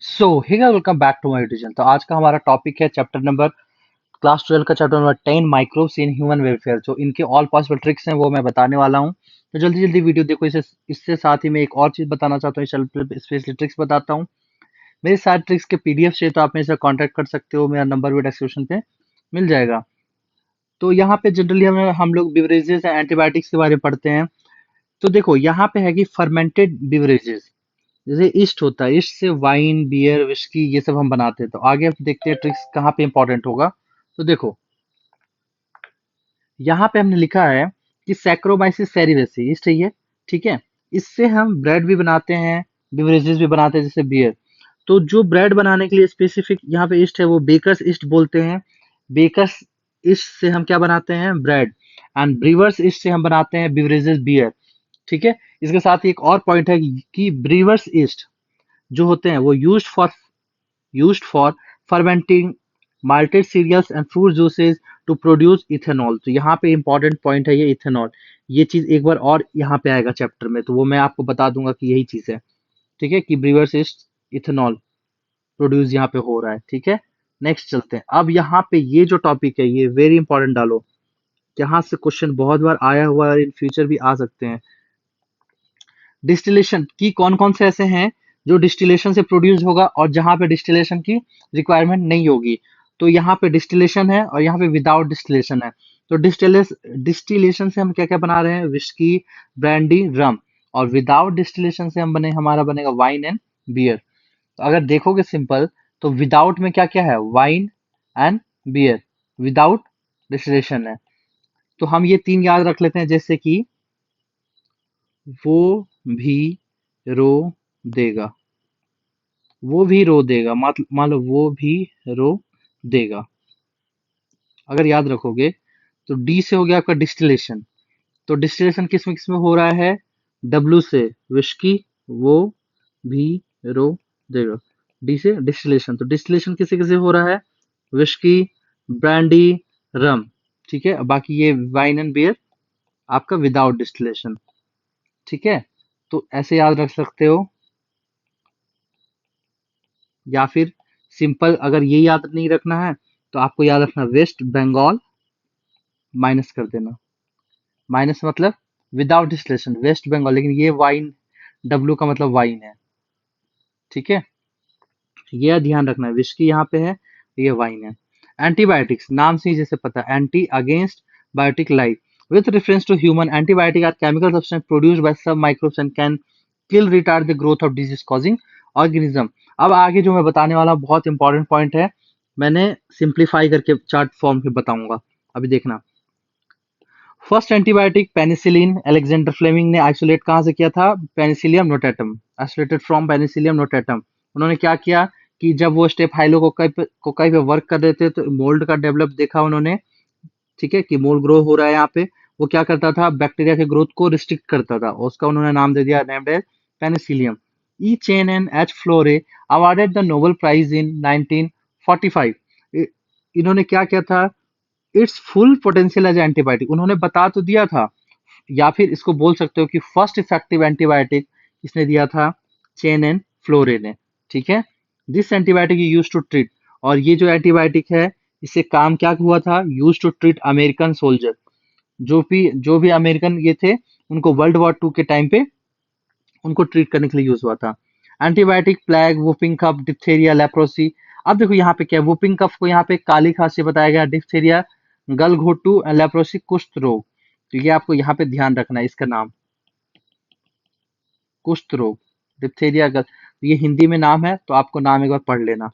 So hey guys, welcome back to my YouTube channel. तो आज का हमारा टॉपिक है चैप्टर नंबर क्लास 12 का chapter number 10 microbes in human welfare. जो इनके ऑल पॉसिबल ट्रिक्स हैं वो मैं बताने वाला हूँ। तो जल्दी जल्दी वीडियो देखो। इसे इससे साथ ही मैं एक और चीज बताना चाहता हूँ। इस चैनल पे स्पेशली ट्रिक्स बताता हूँ। मेरे सारे ट्रिक्स के पीडीएफ चाहिए तो आप मेरे से कांटेक्ट कर सकते हो। मेरा नंबर भी डिस्क्रिप्शन पे मिल जाएगा। तो यहाँ पे जनरली हम लोग बिवरेजेस एंड एंटीबायोटिक्स के बारे में पढ़ते हैं। तो देखो यहाँ पे है कि फर्मेंटेड बिवरेजेस, जैसे ईस्ट होता है, ईस्ट से वाइन, बियर, विस्की ये सब हम बनाते हैं। तो आगे हम देखते हैं ट्रिक्स कहाँ पे इंपॉर्टेंट होगा। तो देखो यहाँ पे हमने लिखा है कि सैक्रोमाइसिस सेरिवेसी ईस्ट है ये, ठीक है। इससे हम ब्रेड भी बनाते हैं, बिवरेजेस भी बनाते हैं जैसे बियर। तो जो ब्रेड बनाने के लिए स्पेसिफिक यहाँ पे ईस्ट है वो बेकर्स ईस्ट बोलते हैं। बेकर्स ईस्ट से हम क्या बनाते हैं, ब्रेड। एंड ब्रीवर्स ईस्ट से हम बनाते हैं बिवरेजेस, बियर, ठीक है। इसके साथ ही एक और पॉइंट है कि ब्रीवर्स ईस्ट जो होते हैं वो used for fermenting malted cereals and fruit juices to produce ethanol। तो यहाँ पे इंपॉर्टेंट पॉइंट है ये इथेनॉल। ये चीज एक बार और यहाँ पे आएगा चैप्टर में, तो वो मैं आपको बता दूंगा कि यही चीज है, ठीक है, कि ब्रीवर्स ईस्ट इथेनॉल प्रोड्यूस यहाँ पे हो रहा है, ठीक है। नेक्स्ट चलते हैं। अब यहाँ पे ये जो टॉपिक है ये वेरी इंपॉर्टेंट डालो। यहाँ से क्वेश्चन बहुत बार आया हुआ है और इन फ्यूचर भी आ सकते हैं। डिस्टिलेशन की कौन कौन से ऐसे हैं जो डिस्टिलेशन से प्रोड्यूस होगा और जहां पे डिस्टिलेशन की रिक्वायरमेंट नहीं होगी। तो यहाँ पे डिस्टिलेशन है और यहाँ पे विदाउट डिस्टिलेशन है। तो डिस्टिलेशन से हम क्या क्या बना रहे हैं, विस्की, ब्रांडी, रम। और विदाउट डिस्टिलेशन से हमारा बनेगा वाइन एंड बियर। तो अगर देखोगे सिंपल, तो विदाउट में क्या क्या है, wine and beer, without distillation है। तो हम ये तीन याद रख लेते हैं, जैसे कि वो भी रो देगा, वो भी रो देगा, मान लो वो भी रो देगा। अगर याद रखोगे तो डी से हो गया आपका डिस्टिलेशन। तो डिस्टिलेशन किस में हो रहा है, डब्ल्यू से विस्की, वो भी रो देगा। डी से डिस्टिलेशन, तो डिस्टिलेशन किसे किसे हो रहा है, विस्की, ब्रांडी, रम, ठीक है। बाकी ये वाइन एंड बियर आपका विदाउट डिस्टिलेशन, ठीक है। तो ऐसे याद रख सकते हो, या फिर सिंपल अगर ये याद नहीं रखना है तो आपको याद रखना वेस्ट बंगाल, माइनस कर देना। माइनस मतलब विदाउट डिस्टिलेशन वेस्ट बंगाल, लेकिन ये वाइन, डब्लू का मतलब वाइन है, ठीक है। ये ध्यान रखना है, विस्की यहाँ पे है, ये वाइन है। एंटीबायोटिक्स नाम से ही जैसे पता है, anti against, biotic like. With reference to human, antibiotic are chemical substance produced by सब microbes and can kill retard the growth of disease causing organism. अब आगे जो मैं बताने वाला हूं, बहुत इंपॉर्टेंट पॉइंट है। मैंने सिंप्लीफाई करके चार्ट फॉर्म में बताऊंगा, अभी देखना। First antibiotic penicillin, Alexander Fleming ने आइसोलेट कहाँ से किया था, penicillium notatum, isolated from penicillium notatum. उन्होंने क्या किया कि जब वो स्टेप कोकाई पे वर्क कर रहे थे तो मोल्ड का डेवलप देखा उन्होंने, ठीक है, कि मोल्ड ग्रो हो रहा है यहाँ पे। वो क्या करता था, बैक्टीरिया के ग्रोथ को रिस्ट्रिक्ट करता था, और उसका उन्होंने नाम दे दिया, named as penicillium. E Chain and H Florey awarded the Nobel prize in 1945। इन्होंने क्या किया था, it's full potential as antibiotic उन्होंने बता तो दिया था, या फिर इसको बोल सकते हो कि फर्स्ट इफेक्टिव एंटीबायोटिक इसने दिया था, चेन एंड फ्लोरे ने, ठीक है। This antibiotic use to treat, और ये जो एंटीबायोटिक है इससे काम क्या हुआ था, use to treat American soldier, जो भी अमेरिकन ये थे, उनको वर्ल्ड वॉर 2 के टाइम पे उनको ट्रीट करने के लिए यूज हुआ था। एंटीबायोटिक प्लेग, वुपिंग कफ, डिप्थेरिया, लेप्रोसी। अब देखो यहाँ पे क्या है, वुपिंग कफ को यहाँ पे काली खांसी बताया गया, डिप्थेरिया गलघोटू, लेप्रोसी कुष्ठ रोग। तो ये आपको यहाँ पे ध्यान रखना है, इसका नाम कुष्ठ रोग, डिप्थेरिया गल, ये हिंदी में नाम है तो आपको नाम एक बार पढ़ लेना।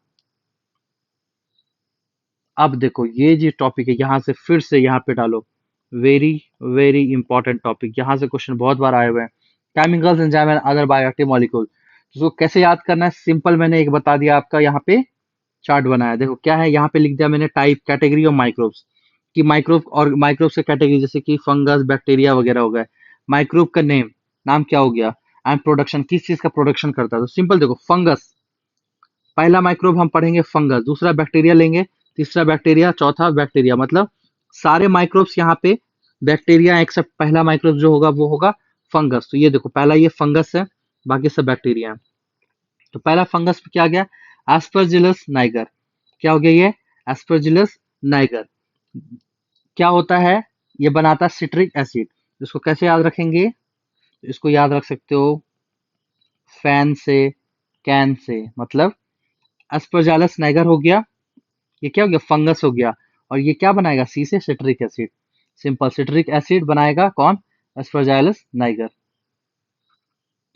अब देखो ये जो टॉपिक है यहाँ से फिर से यहाँ पे डालो, वेरी वेरी इंपॉर्टेंट टॉपिक, यहाँ से क्वेश्चन बहुत बार आए हुए हैं। Chemicals, enzyme and other bioactive molecule. इसको कैसे याद करना है, सिंपल, मैंने एक बता दिया आपका, यहाँ पे चार्ट बनाया, देखो क्या है, यहाँ पे लिख दिया मैंने टाइप, कैटेगरी ऑफ माइक्रोब्स, कि माइक्रोब और माइक्रोब से कैटेगरी, जैसे कि फंगस, बैक्टीरिया वगैरह हो गए। माइक्रोब का नेम, नाम क्या हो गया, एंड प्रोडक्शन, किस चीज का प्रोडक्शन करता है। तो सिंपल देखो, फंगस, पहला माइक्रोब हम पढ़ेंगे फंगस, दूसरा बैक्टीरिया लेंगे, तीसरा बैक्टीरिया, चौथा बैक्टीरिया, मतलब सारे माइक्रोब्स यहाँ पे बैक्टीरिया एक्सेप्ट पहला माइक्रोब जो होगा वो होगा फंगस। तो ये देखो पहला ये फंगस है, बाकी सब बैक्टीरिया है। तो पहला फंगस में क्या आ गया, एस्परजिलस नाइगर। क्या हो गया ये, एस्परजिलस नाइगर। क्या होता है, ये बनाता है सिट्रिक एसिड। इसको कैसे याद रखेंगे, इसको याद रख सकते हो फैन से, कैन से, मतलब एस्परजालस नाइगर हो गया, ये क्या हो गया, फंगस हो गया। और ये क्या बनाएगा, सी से citric acid, simple citric acid बनाएगा कौन, एस्परजालस नाइगर,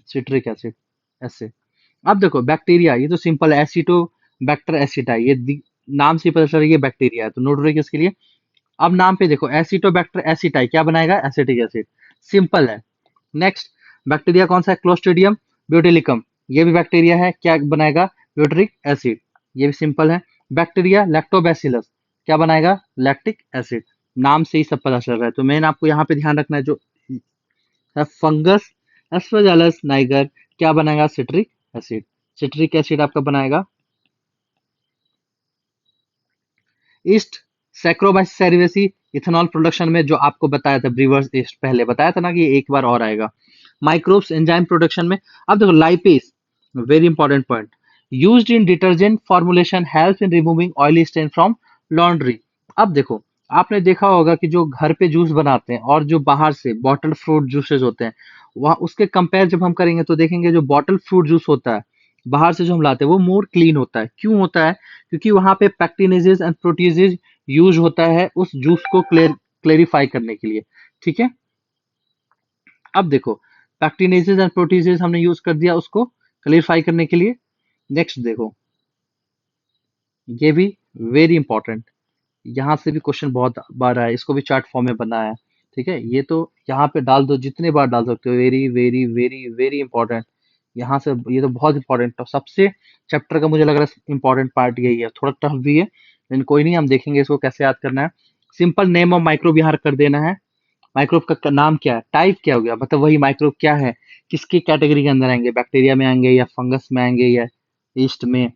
सिट्रिक एसिड ऐसे। अब देखो बैक्टीरिया, ये तो सिंपल है, एसिटो बैक्टर एसिटा, नाम से ही पता चल रहा है ये बैक्टीरिया है, तो नोट रखिए इसके लिए। अब नाम पे देखो, एसिटोबैक्टर एसिटाई क्या बनाएगा, एसिटिक एसिड, सिंपल है। नेक्स्ट बैक्टीरिया कौन सा है, क्लोस्ट्रीडियम ब्यूटिलिकम, ये भी बैक्टीरिया है, क्या बनाएगा, ब्यूटरिक एसिड, ये भी सिंपल है। बैक्टीरिया लैक्टोबैसिलस क्या बनाएगा, लैक्टिक एसिड, नाम से ही सब पता चल रहा है। तो मेन आपको यहाँ पे ध्यान रखना है, जो फंगस एस्परजालस नाइगर क्या बनाएगा, सिट्रिक एसिड, सिट्रिक एसिड आपका बनाएगा। ईस्ट सैक्रोबाइसिस सेरेवेसी, इथेनॉल प्रोडक्शन में जो आपको बताया था, ब्रीवर्स ईस्ट पहले बताया था ना कि ये एक बार और आएगा। माइक्रोब्स एंजाइम प्रोडक्शन में, अब देखो lipase, very important point, used in detergent formulation, help in removing oily stain from laundry. अब देखो, आपने देखा होगा कि जो घर पे जूस बनाते हैं और जो बाहर से बॉटल फ्रूट जूसेस होते हैं, वहाँ उसके कंपेयर जब हम करेंगे तो देखेंगे जो बॉटल फ्रूट जूस होता है बाहर से जो हम लाते हैं वो मोर क्लीन होता है। क्यों होता है, क्योंकि वहां पे पैक्टिनेजेस एंड प्रोटीजेज यूज होता है उस जूस को क्लेरिफाई करने के लिए, ठीक है। अब देखो, पैक्टिनेजेस एंड प्रोटीजेज हमने यूज कर दिया उसको क्लेरिफाई करने के लिए। नेक्स्ट देखो, ये भी वेरी इंपॉर्टेंट, यहाँ से भी क्वेश्चन बहुत बार आया, इसको भी चार्ट फॉर्म में बनाया है, ठीक है। ये तो यहाँ पे डाल दो, जितने बार डाल सकते हो, very very very very important. यहाँ से ये तो बहुत इंपॉर्टेंट, तो सबसे चैप्टर का मुझे लग रहा है इंपॉर्टेंट पार्ट यही है, थोड़ा टफ भी है लेकिन कोई नहीं, हम देखेंगे इसको कैसे याद करना है। सिंपल नेम ऑफ माइक्रोब यहाँ कर देना है। माइक्रोब का नाम क्या है, टाइप क्या हो गया, मतलब वही माइक्रोब क्या है, किसकी कैटेगरी के अंदर आएंगे, बैक्टीरिया में आएंगे या फंगस में आएंगे या ईस्ट में,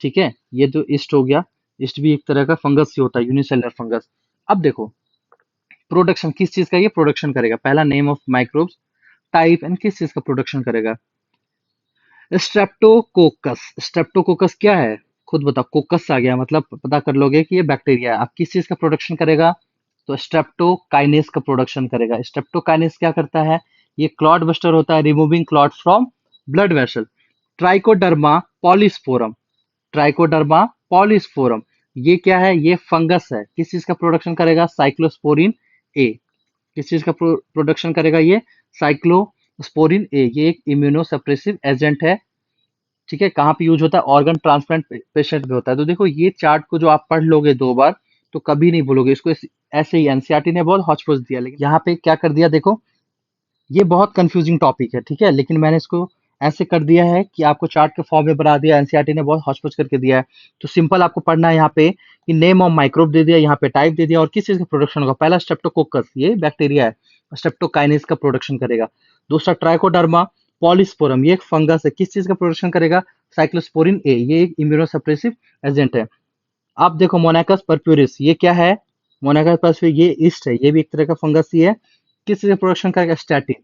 ठीक है। ये तो ईस्ट हो गया, ईस्ट भी एक तरह का फंगस ही होता है, यूनिसेलुलर फंगस। अब देखो, प्रोडक्शन किस चीज का ये प्रोडक्शन करेगा, पहला name of microbes, type and किस चीज का प्रोडक्शन करेगा, स्ट्रेप्टोकोकस। स्ट्रेप्टोकोकस क्या है, खुद बताओ, कोकस आ गया मतलब पता कर लोगे कि ये बैक्टीरिया है। अब किस चीज का प्रोडक्शन करेगा, तो स्ट्रेप्टोकाइनेस का प्रोडक्शन करेगा। स्ट्रेप्टोकाइनेस क्या करता है, ये क्लॉट बस्टर होता है, removing clot from blood vessel. Trichoderma polysporum, trichoderma polysporum, ये क्या है, ये फंगस है, किस चीज का प्रोडक्शन करेगा, साइक्लोस्पोरिन ए। किस चीज का प्रोडक्शन करेगा ये, साइक्लोस्पोरिन ए, ये एक इम्यूनो सप्रेसिव एजेंट है, ठीक है। कहाँ पे यूज होता है, ऑर्गन ट्रांसप्लांट पेशेंट में होता है। तो देखो ये चार्ट को जो आप पढ़ लोगे 2 बार तो कभी नहीं भूलोगे इसको, ऐसे ही एनसीईआरटी ने बहुत हौच पौच दिया, लेकिन यहाँ पे क्या कर दिया देखो, ये बहुत कंफ्यूजिंग टॉपिक है, ठीक है, लेकिन मैंने इसको ऐसे कर दिया है कि आपको चार्ट के फॉर्म में बना दिया, एनसीईआरटी ने बहुत हौच-पौच करके दिया है। तो सिंपल आपको पढ़ना है यहाँ पे कि नेम ऑफ माइक्रोब दे दिया, यहाँ पे टाइप दे दिया और किस चीज़ का प्रोडक्शन होगा। पहला स्ट्रेप्टोकोकस, ये बैक्टीरिया है, स्ट्रेप्टोकाइनेस का प्रोडक्शन करेगा। दूसरा ट्राइकोडर्मा पॉलीस्पोरम, ये एक फंगस है, किस चीज़ का प्रोडक्शन करेगा, साइक्लोस्पोरिन ए, ये एक इम्यूनोसप्रेसिव एजेंट है। अब देखो मोनाकस परप्यूरिस, ये क्या है, मोनाकस परप्यूरिस ये ईस्ट है, ये भी एक तरह का फंगस ही है, किस चीज़ का प्रोडक्शन करेगा, स्टैटिन,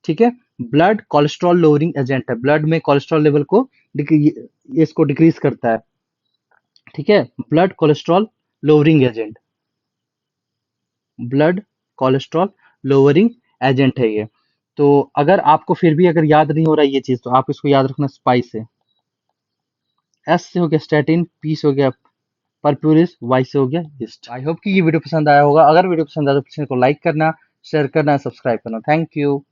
ठीक है। ब्लड कोलेस्ट्रॉल लोअरिंग एजेंट है, ब्लड में कोलेस्ट्रॉल लेवल को इसको डिक्रीज करता है, ठीक है। Blood cholesterol lowering agent, blood cholesterol lowering agent है ये। तो अगर आपको फिर भी अगर याद नहीं हो रहा है ये चीज, तो आप इसको याद रखना, स्पाइस से, एस से हो गया स्टैटिन, पी से हो गया परप्यूरिस, वाई से हो गया हिस्ट। आई होप कि ये वीडियो पसंद आया होगा, अगर वीडियो पसंद आया तो चैनल को लाइक करना, शेयर करना, सब्सक्राइब करना। Thank you.